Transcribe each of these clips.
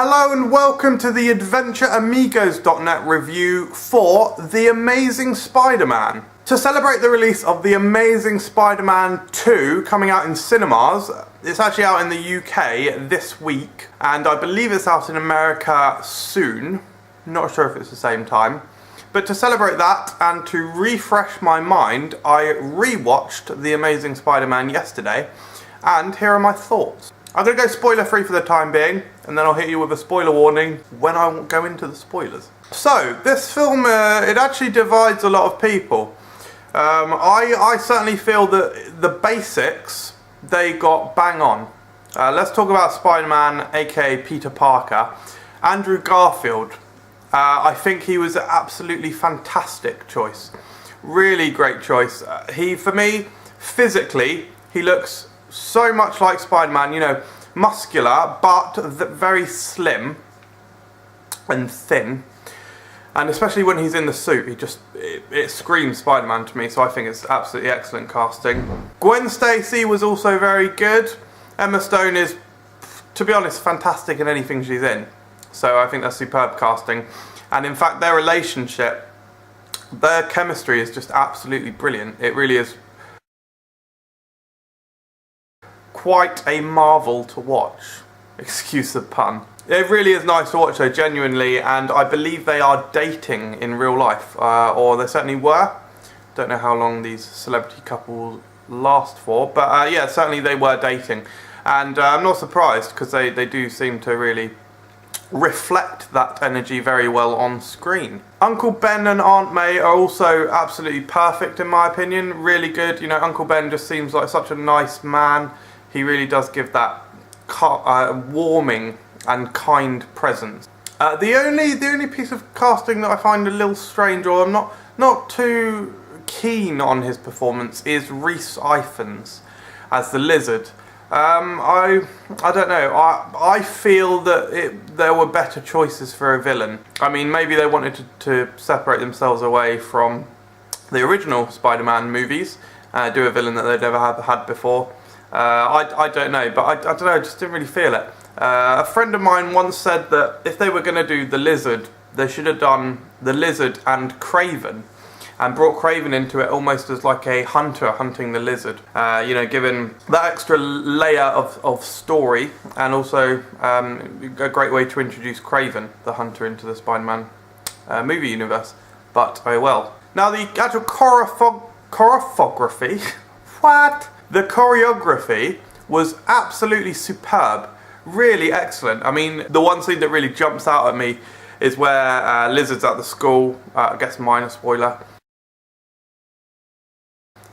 Hello and welcome to the AdventureAmigos.net review for The Amazing Spider-Man. To celebrate the release of The Amazing Spider-Man 2 coming out in cinemas, it's actually out in the UK this week, and I believe it's out in America soon. Not sure if it's the same time. But to celebrate that and to refresh my mind, I re-watched The Amazing Spider-Man yesterday, and here are my thoughts. I'm going to go spoiler free for the time being, and then I'll hit you with a spoiler warning when I go into the spoilers. So, this film, it actually divides a lot of people. I certainly feel that the basics, they got bang on. Let's talk about Spider-Man, aka Peter Parker. Andrew Garfield. I think he was an absolutely fantastic choice. Really great choice. For me, physically, he looks so much like Spider-Man, you know, muscular, but very slim and thin. And especially when he's in the suit, it screams Spider-Man to me, so I think it's absolutely excellent casting. Gwen Stacy was also very good. Emma Stone is, to be honest, fantastic in anything she's in. So I think that's superb casting. And in fact, their relationship, their chemistry is just absolutely brilliant. It really is quite a marvel to watch. Excuse the pun. It really is nice to watch though, genuinely, and I believe they are dating in real life, or they certainly were. Don't know how long these celebrity couples last for, but yeah, certainly they were dating. And I'm not surprised, because they do seem to really reflect that energy very well on screen. Uncle Ben and Aunt May are also absolutely perfect in my opinion, really good. You know, Uncle Ben just seems like such a nice man. He really does give that warming and kind presence. The only piece of casting that I find a little strange, or I'm not too keen on his performance, is Rhys Ifans as the Lizard. I don't know. I feel that there were better choices for a villain. I mean, maybe they wanted to separate themselves away from the original Spider-Man movies, do a villain that they'd never had before. I don't know, but I don't know, I just didn't really feel it. A friend of mine once said that if they were going to do the Lizard, they should have done the Lizard and Kraven, and brought Kraven into it almost as like a hunter hunting the lizard. You know, given that extra layer of story, and also a great way to introduce Kraven, the hunter, into the Spider-Man movie universe. But oh well. Now the actual choreography, what? The choreography was absolutely superb, really excellent. I mean, the one scene that really jumps out at me is where Lizard's at the school, I guess minor spoiler,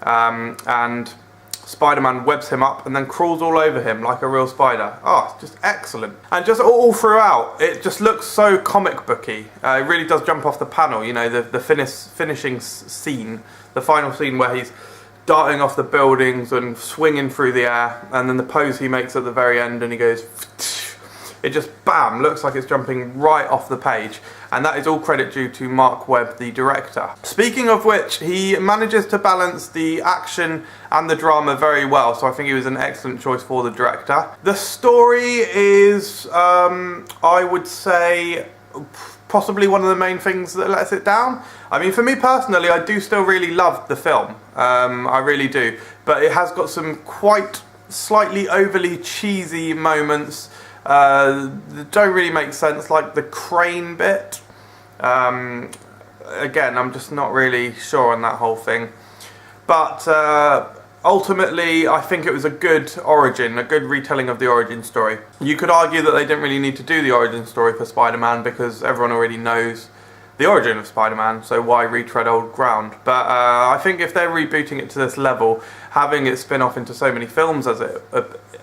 and Spider-Man webs him up and then crawls all over him like a real spider. Oh, it's just excellent. And just all throughout, it just looks so comic booky. It really does jump off the panel, you know, the finishing scene, the final scene where he's darting off the buildings and swinging through the air, and then the pose he makes at the very end and he goes, it just bam, looks like it's jumping right off the page, and that is all credit due to Mark Webb, the director. Speaking of which, he manages to balance the action and the drama very well, so I think he was an excellent choice for the director. The story is, I would say, possibly one of the main things that lets it down. I mean, for me personally, I do still really love the film. I really do. But it has got some quite slightly overly cheesy moments that don't really make sense, like the crane bit. Again, I'm just not really sure on that whole thing. But ultimately, I think it was a good origin, a good retelling of the origin story. You could argue that they didn't really need to do the origin story for Spider-Man because everyone already knows the origin of Spider-Man, so why retread old ground? But I think if they're rebooting it to this level, having it spin off into so many films as it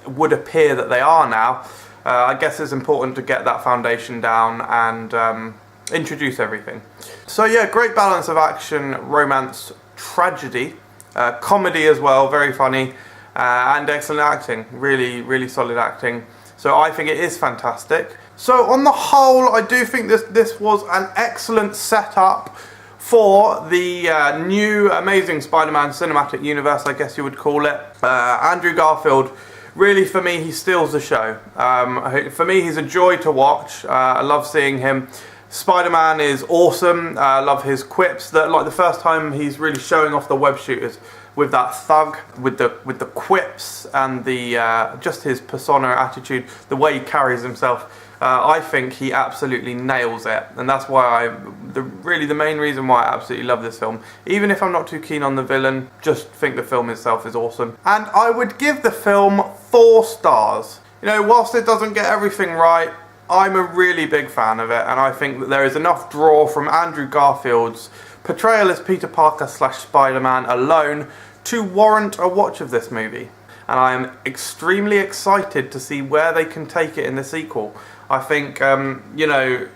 would appear that they are now, I guess it's important to get that foundation down and introduce everything. So yeah, great balance of action, romance, tragedy, comedy as well, very funny, and excellent acting, really solid acting. So I think it is fantastic. So on the whole, I do think this was an excellent setup for the new Amazing Spider-Man cinematic universe, I guess you would call it. Andrew Garfield really for me he steals the show. For me he's a joy to watch. I love seeing him. Spider-Man is awesome. I love his quips. That, like, the first time he's really showing off the web shooters with that thug, with the quips and the just his persona, attitude, the way he carries himself. I think he absolutely nails it, and that's why really the main reason why I absolutely love this film. Even if I'm not too keen on the villain, just think the film itself is awesome. And I would give the film 4 stars. You know, whilst it doesn't get everything right, I'm a really big fan of it, and I think that there is enough draw from Andrew Garfield's portrayal as Peter Parker / Spider-Man alone to warrant a watch of this movie. And I am extremely excited to see where they can take it in the sequel. I think, you know,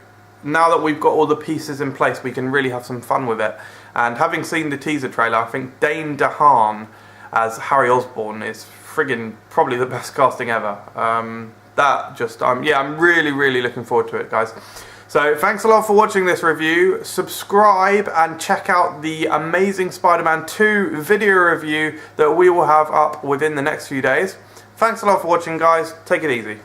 now that we've got all the pieces in place, we can really have some fun with it. And having seen the teaser trailer, I think Dane DeHaan as Harry Osborn is friggin' probably the best casting ever. Yeah, I'm really looking forward to it, guys. So thanks a lot for watching this review. Subscribe and check out the Amazing Spider-Man 2 video review that we will have up within the next few days. Thanks a lot for watching, guys. Take it easy.